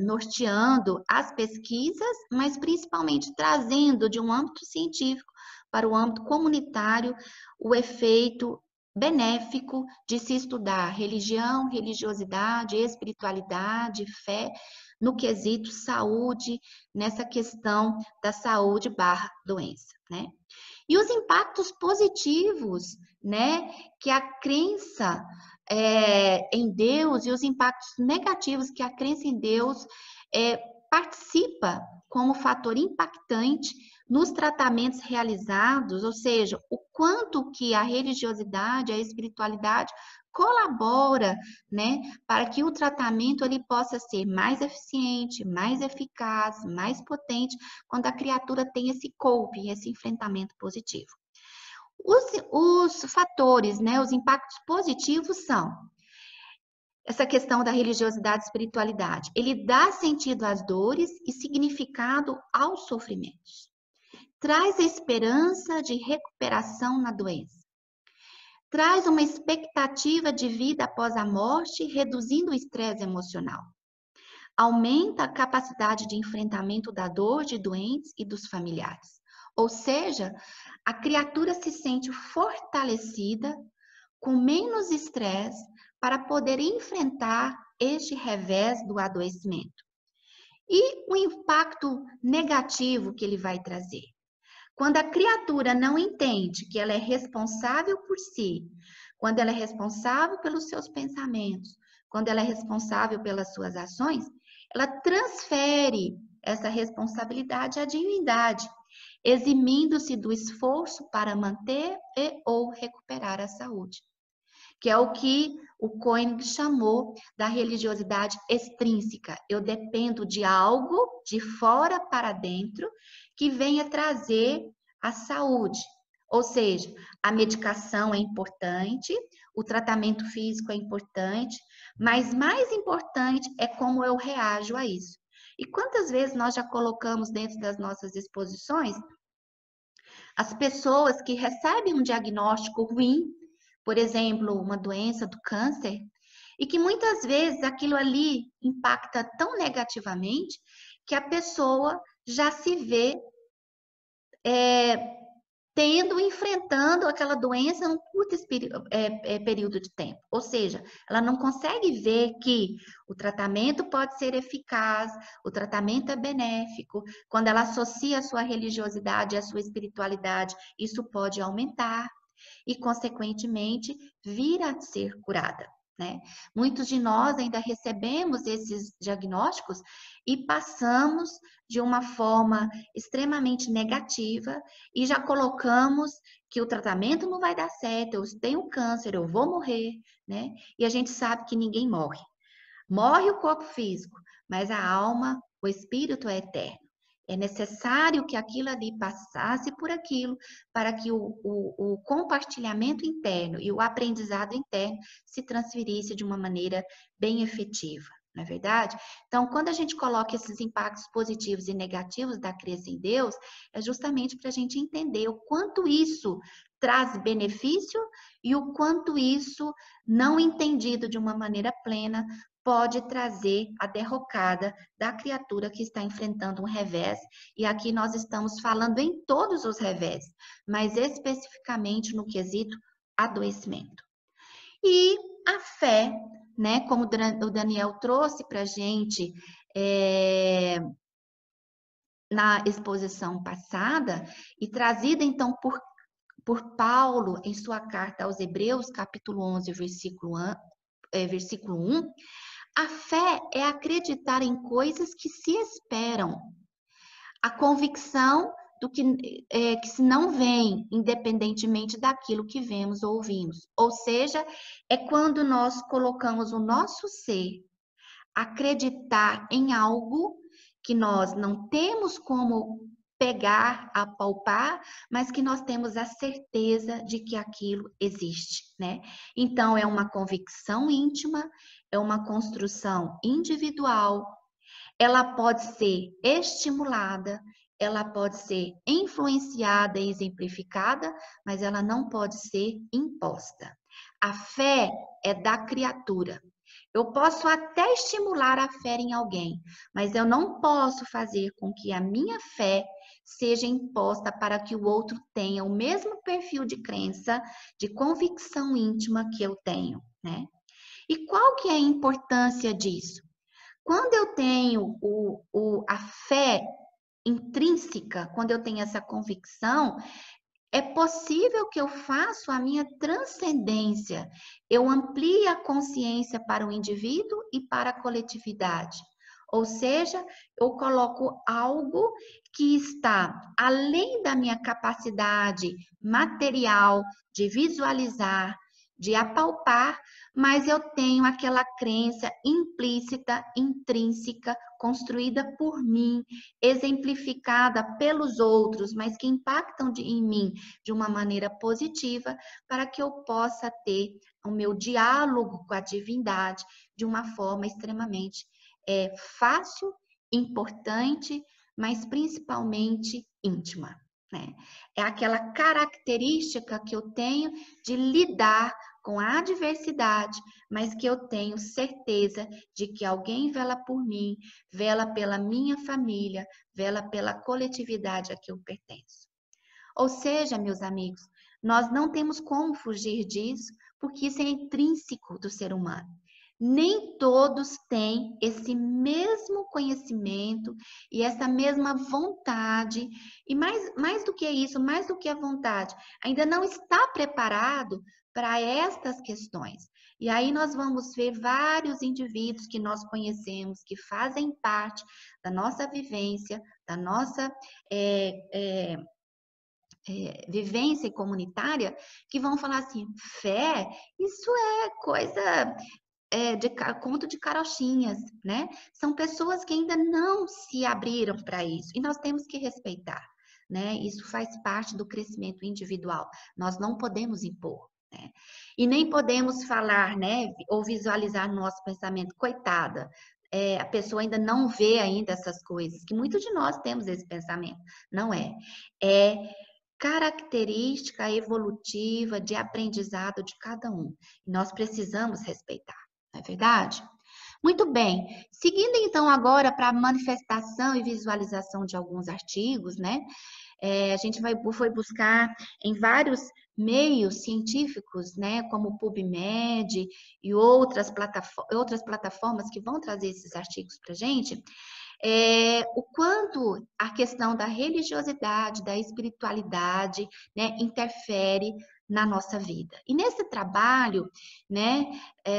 [SPEAKER 1] norteando as pesquisas, mas principalmente trazendo de um âmbito científico para o âmbito comunitário o efeito benéfico de se estudar religião, religiosidade, espiritualidade, fé, no quesito saúde, nessa questão da saúde barra doença, né? E os impactos positivos, né, que a crença em Deus e os impactos negativos que a crença em Deus participa como fator impactante nos tratamentos realizados, ou seja, o quanto que a religiosidade, a espiritualidade colabora, né, para que o tratamento ele possa ser mais eficiente, mais eficaz, mais potente, quando a criatura tem esse cope, esse enfrentamento positivo. Os fatores, né, os impactos positivos são essa questão da religiosidade e espiritualidade. Ele dá sentido às dores e significado aos sofrimentos. Traz a esperança de recuperação na doença. Traz uma expectativa de vida após a morte, reduzindo o estresse emocional. Aumenta a capacidade de enfrentamento da dor de doentes e dos familiares. Ou seja, a criatura se sente fortalecida, com menos estresse, para poder enfrentar este revés do adoecimento. E o impacto negativo que ele vai trazer? Quando a criatura não entende que ela é responsável por si, quando ela é responsável pelos seus pensamentos, quando ela é responsável pelas suas ações, ela transfere essa responsabilidade à divindade, eximindo-se do esforço para manter e ou recuperar a saúde, que é o que o Koenig chamou da religiosidade extrínseca. Eu dependo de algo de fora para dentro que venha trazer a saúde. Ou seja, a medicação é importante, o tratamento físico é importante, mas mais importante é como eu reajo a isso. E quantas vezes nós já colocamos dentro das nossas exposições as pessoas que recebem um diagnóstico ruim, por exemplo, uma doença do câncer, e que muitas vezes aquilo ali impacta tão negativamente que a pessoa já se vê enfrentando aquela doença num curto período de tempo. Ou seja, ela não consegue ver que o tratamento pode ser eficaz, o tratamento é benéfico. Quando ela associa a sua religiosidade e a sua espiritualidade, isso pode aumentar e, consequentemente, vir a ser curada. né? Muitos de nós ainda recebemos esses diagnósticos e passamos de uma forma extremamente negativa e já colocamos que o tratamento não vai dar certo, eu tenho câncer, eu vou morrer, né? E a gente sabe que ninguém morre. Morre o corpo físico, mas a alma, o espírito é eterno. É necessário que aquilo ali passasse por aquilo para que o compartilhamento interno e o aprendizado interno se transferisse de uma maneira bem efetiva, não é verdade? Então, quando a gente coloca esses impactos positivos e negativos da crença em Deus, é justamente para a gente entender o quanto isso traz benefício e o quanto isso, não entendido de uma maneira plena, pode trazer a derrocada da criatura que está enfrentando um revés. E aqui nós estamos falando em todos os revés, mas especificamente no quesito adoecimento. E a fé, né, como o Daniel trouxe para a gente na exposição passada, e trazida então por Paulo em sua carta aos Hebreus, capítulo 11, versículo 1, a fé é acreditar em coisas que se esperam. A convicção do que se não vem, independentemente daquilo que vemos ou ouvimos. Ou seja, é quando nós colocamos o nosso ser acreditar em algo que nós não temos como pegar, apalpar, mas que nós temos a certeza de que aquilo existe, né? Então, é uma convicção íntima, é uma construção individual, ela pode ser estimulada, ela pode ser influenciada e exemplificada, mas ela não pode ser imposta. A fé é da criatura. Eu posso até estimular a fé em alguém, mas eu não posso fazer com que a minha fé seja imposta para que o outro tenha o mesmo perfil de crença, de convicção íntima que eu tenho, né? E qual que é a importância disso? Quando eu tenho a fé intrínseca, quando eu tenho essa convicção, é possível que eu faça a minha transcendência, eu amplie a consciência para o indivíduo e para a coletividade. Ou seja, eu coloco algo que está além da minha capacidade material de visualizar, de apalpar, mas eu tenho aquela crença implícita, intrínseca, construída por mim, exemplificada pelos outros, mas que impactam em mim de uma maneira positiva, para que eu possa ter o meu diálogo com a divindade de uma forma extremamente fácil, importante, mas principalmente íntima, né? É aquela característica que eu tenho de lidar com a adversidade, mas que eu tenho certeza de que alguém vela por mim, vela pela minha família, vela pela coletividade a que eu pertenço. Ou seja, meus amigos, nós não temos como fugir disso, porque isso é intrínseco do ser humano. Nem todos têm esse mesmo conhecimento e essa mesma vontade, e mais do que isso, mais do que a vontade, ainda não está preparado para estas questões. E aí nós vamos ver vários indivíduos que nós conhecemos, que fazem parte da nossa vivência, da nossa vivência comunitária, que vão falar assim, fé, isso é coisa de conto de carochinhas, né? São pessoas que ainda não se abriram para isso, e nós temos que respeitar, né? Isso faz parte do crescimento individual, nós não podemos impor, né? E nem podemos falar, né, ou visualizar no nosso pensamento, coitada, a pessoa ainda não vê ainda essas coisas, que muitos de nós temos esse pensamento, não é? É característica evolutiva de aprendizado de cada um. Nós precisamos respeitar, não é verdade? Muito bem. Seguindo então agora para a manifestação e visualização de alguns artigos, né? A gente foi buscar em vários meios científicos, né, como o PubMed e outras plataformas que vão trazer esses artigos para a gente, o quanto a questão da religiosidade, da espiritualidade, né, interfere na nossa vida. E nesse trabalho, né,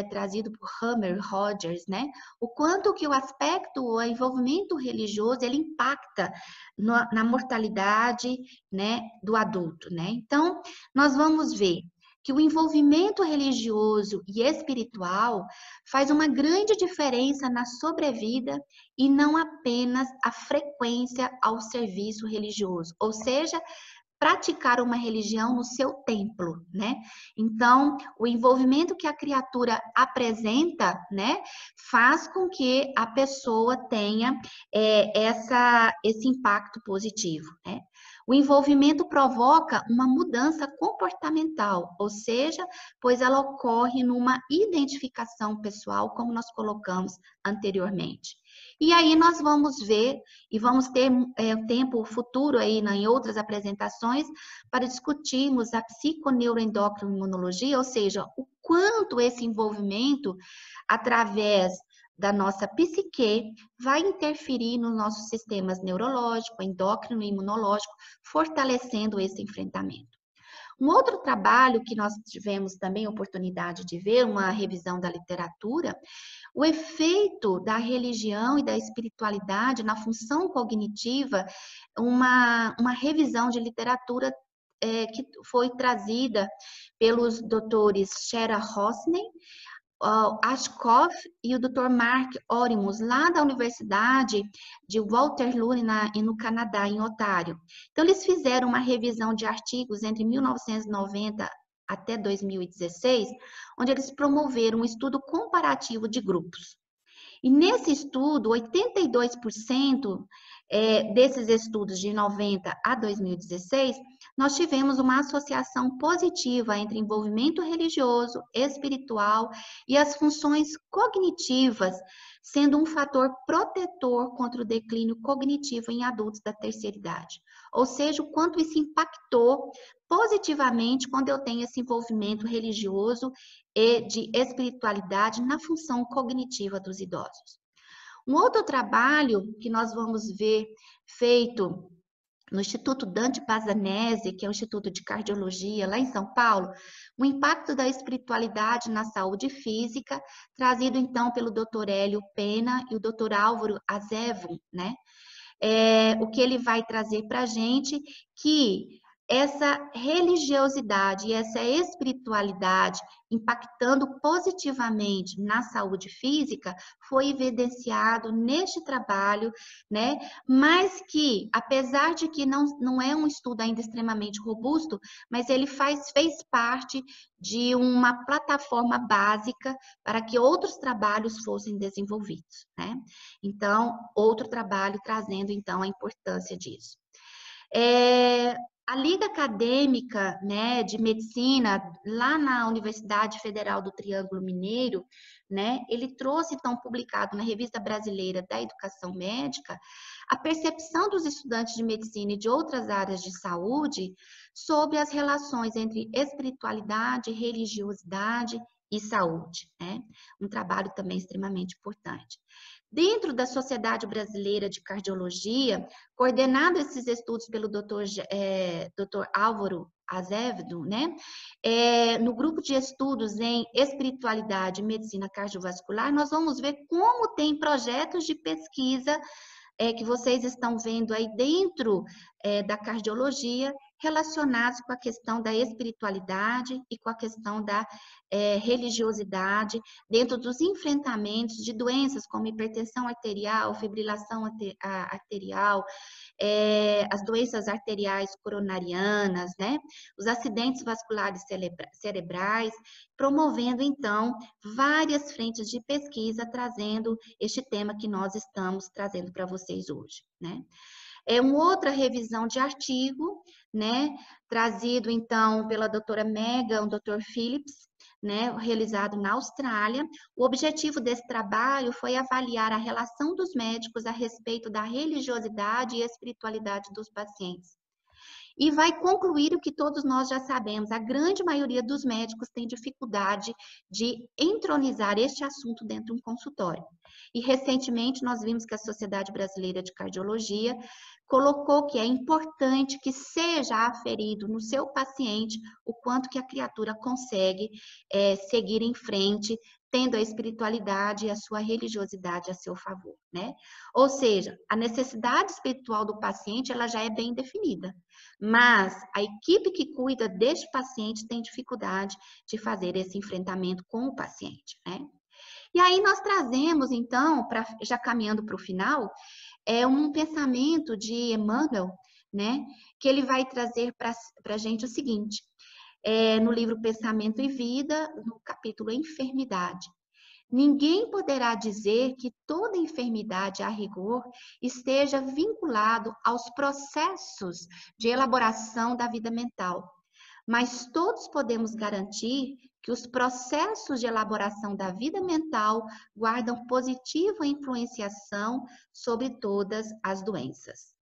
[SPEAKER 1] trazido por Hammer Rogers, né, o quanto que o aspecto, o envolvimento religioso, ele impacta na mortalidade, né, do adulto, né? Então, nós vamos ver que o envolvimento religioso e espiritual faz uma grande diferença na sobrevida e não apenas a frequência ao serviço religioso, ou seja, praticar uma religião no seu templo, né? Então, o envolvimento que a criatura apresenta, né, faz com que a pessoa tenha esse impacto positivo, né? O envolvimento provoca uma mudança comportamental, ou seja, pois ela ocorre numa identificação pessoal, como nós colocamos anteriormente. E aí nós vamos ver e vamos ter tempo futuro aí em outras apresentações para discutirmos a psiconeuroendocrinologia, ou seja, o quanto esse envolvimento através da nossa psique vai interferir nos nossos sistemas neurológico, endócrino e imunológico, fortalecendo esse enfrentamento. Um outro trabalho que nós tivemos também oportunidade de ver, uma revisão da literatura, o efeito da religião e da espiritualidade na função cognitiva, uma revisão de literatura que foi trazida pelos doutores Shera Hosney, Ashkoff e o Dr. Mark Orimus, lá da Universidade de Waterloo, no Canadá, em Ontário. Então, eles fizeram uma revisão de artigos entre 1990 até 2016, onde eles promoveram um estudo comparativo de grupos. E nesse estudo, 82% desses estudos de 90 a 2016, nós tivemos uma associação positiva entre envolvimento religioso, espiritual e as funções cognitivas, sendo um fator protetor contra o declínio cognitivo em adultos da terceira idade. Ou seja, o quanto isso impactou positivamente quando eu tenho esse envolvimento religioso e de espiritualidade na função cognitiva dos idosos. Um outro trabalho que nós vamos ver feito no Instituto Dante Pazzanese, que é o Instituto de Cardiologia, lá em São Paulo, o impacto da espiritualidade na saúde física, trazido então pelo Dr. Hélio Pena e o Dr. Álvaro Azevo, né? O que ele vai trazer para a gente que essa religiosidade e essa espiritualidade impactando positivamente na saúde física foi evidenciado neste trabalho, né? Mas que, apesar de que não é um estudo ainda extremamente robusto, mas ele fez parte de uma plataforma básica para que outros trabalhos fossem desenvolvidos, né? Então, outro trabalho trazendo, então, a importância disso. A Liga Acadêmica, né, de Medicina, lá na Universidade Federal do Triângulo Mineiro, né, ele trouxe, então, publicado na Revista Brasileira da Educação Médica, a percepção dos estudantes de medicina e de outras áreas de saúde sobre as relações entre espiritualidade, religiosidade e saúde, né? Um trabalho também extremamente importante. Dentro da Sociedade Brasileira de Cardiologia, coordenado esses estudos pelo Dr. Álvaro Azevedo, né? No grupo de estudos em espiritualidade e medicina cardiovascular, nós vamos ver como tem projetos de pesquisa que vocês estão vendo aí dentro da cardiologia, relacionados com a questão da espiritualidade e com a questão da religiosidade, dentro dos enfrentamentos de doenças como hipertensão arterial, fibrilação arterial, as doenças arteriais coronarianas, né? Os acidentes vasculares cerebrais, promovendo, então, várias frentes de pesquisa, trazendo este tema que nós estamos trazendo para vocês hoje, né? Uma outra revisão de artigo, né, trazido, então, pela doutora Megan, o doutor Phillips, né, realizado na Austrália. O objetivo desse trabalho foi avaliar a relação dos médicos a respeito da religiosidade e espiritualidade dos pacientes. e vai concluir o que todos nós já sabemos. A grande maioria dos médicos tem dificuldade de entronizar este assunto dentro de um consultório. E recentemente nós vimos que a Sociedade Brasileira de Cardiologia colocou que é importante que seja aferido no seu paciente o quanto que a criatura consegue seguir em frente, tendo a espiritualidade e a sua religiosidade a seu favor, né? Ou seja, a necessidade espiritual do paciente, ela já é bem definida, mas a equipe que cuida deste paciente tem dificuldade de fazer esse enfrentamento com o paciente, né? E aí nós trazemos, então, já caminhando para o final, um pensamento de Emmanuel, né? Que ele vai trazer para a gente o seguinte, no livro Pensamento e Vida, no capítulo Enfermidade. Ninguém poderá dizer que toda enfermidade, a rigor, esteja vinculado aos processos de elaboração da vida mental. Mas todos podemos garantir que os processos de elaboração da vida mental guardam positiva influenciação sobre todas as doenças.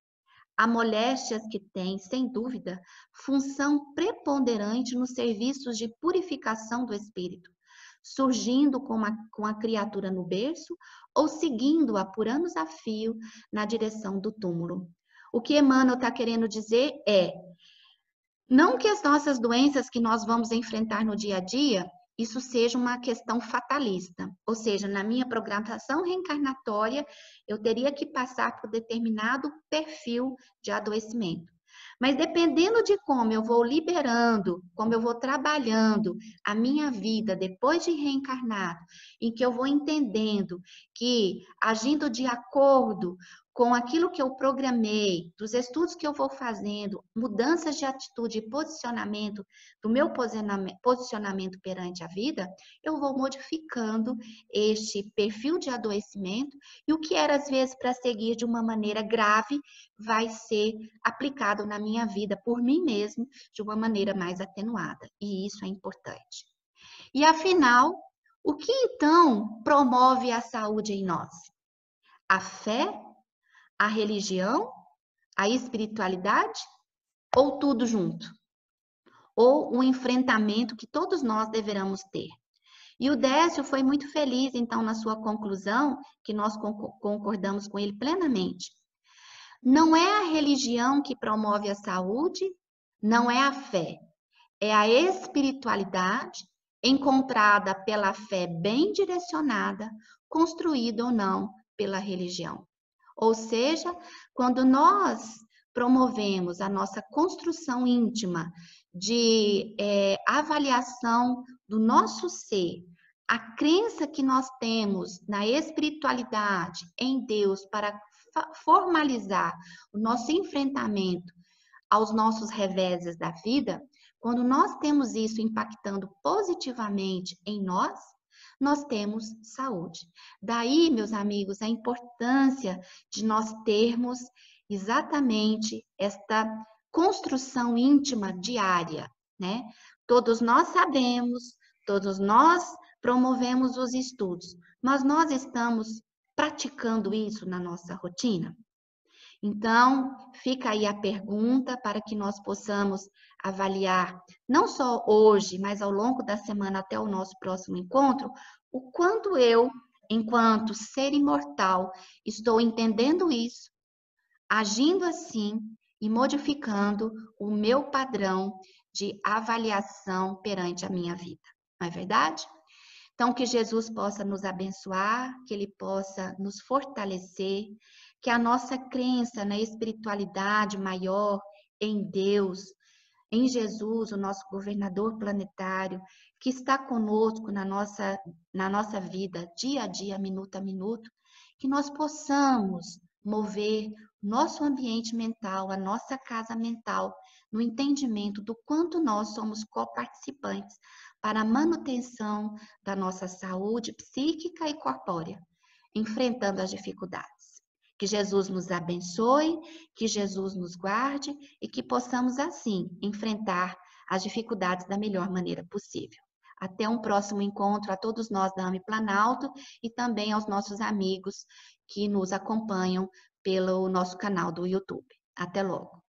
[SPEAKER 1] Há moléstias que têm, sem dúvida, função preponderante nos serviços de purificação do espírito, surgindo com a criatura no berço ou seguindo-a por anos a fio na direção do túmulo. O que Emmanuel está querendo dizer não que as nossas doenças que nós vamos enfrentar no dia a dia, isso seja uma questão fatalista. Ou seja, na minha programação reencarnatória, eu teria que passar por determinado perfil de adoecimento. Mas dependendo de como eu vou liberando, como eu vou trabalhando a minha vida depois de reencarnado, em que eu vou entendendo que agindo de acordo com aquilo que eu programei, dos estudos que eu vou fazendo, mudanças de atitude e posicionamento do meu posicionamento perante a vida, eu vou modificando este perfil de adoecimento e o que era às vezes para seguir de uma maneira grave vai ser aplicado na minha vida por mim mesmo de uma maneira mais atenuada. E isso é importante. E afinal, o que então promove a saúde em nós? A fé? A religião, a espiritualidade ou tudo junto? Ou um enfrentamento que todos nós deveremos ter? E o Décio foi muito feliz, então, na sua conclusão, que nós concordamos com ele plenamente. Não é a religião que promove a saúde, não é a fé, é a espiritualidade encontrada pela fé bem direcionada, construída ou não pela religião. Ou seja, quando nós promovemos a nossa construção íntima de avaliação do nosso ser, a crença que nós temos na espiritualidade, em Deus, para formalizar o nosso enfrentamento aos nossos reveses da vida, quando nós temos isso impactando positivamente em nós, nós temos saúde. Daí, meus amigos, a importância de nós termos exatamente esta construção íntima diária, né? Todos nós sabemos, todos nós promovemos os estudos, mas nós estamos praticando isso na nossa rotina? Então, fica aí a pergunta para que nós possamos avaliar, não só hoje, mas ao longo da semana até o nosso próximo encontro, o quanto eu, enquanto ser imortal, estou entendendo isso, agindo assim e modificando o meu padrão de avaliação perante a minha vida. Não é verdade? Então, que Jesus possa nos abençoar, que Ele possa nos fortalecer, que a nossa crença na espiritualidade maior, em Deus, em Jesus, o nosso governador planetário, que está conosco na nossa vida, dia a dia, minuto a minuto, que nós possamos mover nosso ambiente mental, a nossa casa mental, no entendimento do quanto nós somos coparticipantes para a manutenção da nossa saúde psíquica e corpórea, enfrentando as dificuldades. Que Jesus nos abençoe, que Jesus nos guarde e que possamos, assim, enfrentar as dificuldades da melhor maneira possível. Até um próximo encontro a todos nós da AME Planalto e também aos nossos amigos que nos acompanham pelo nosso canal do YouTube. Até logo!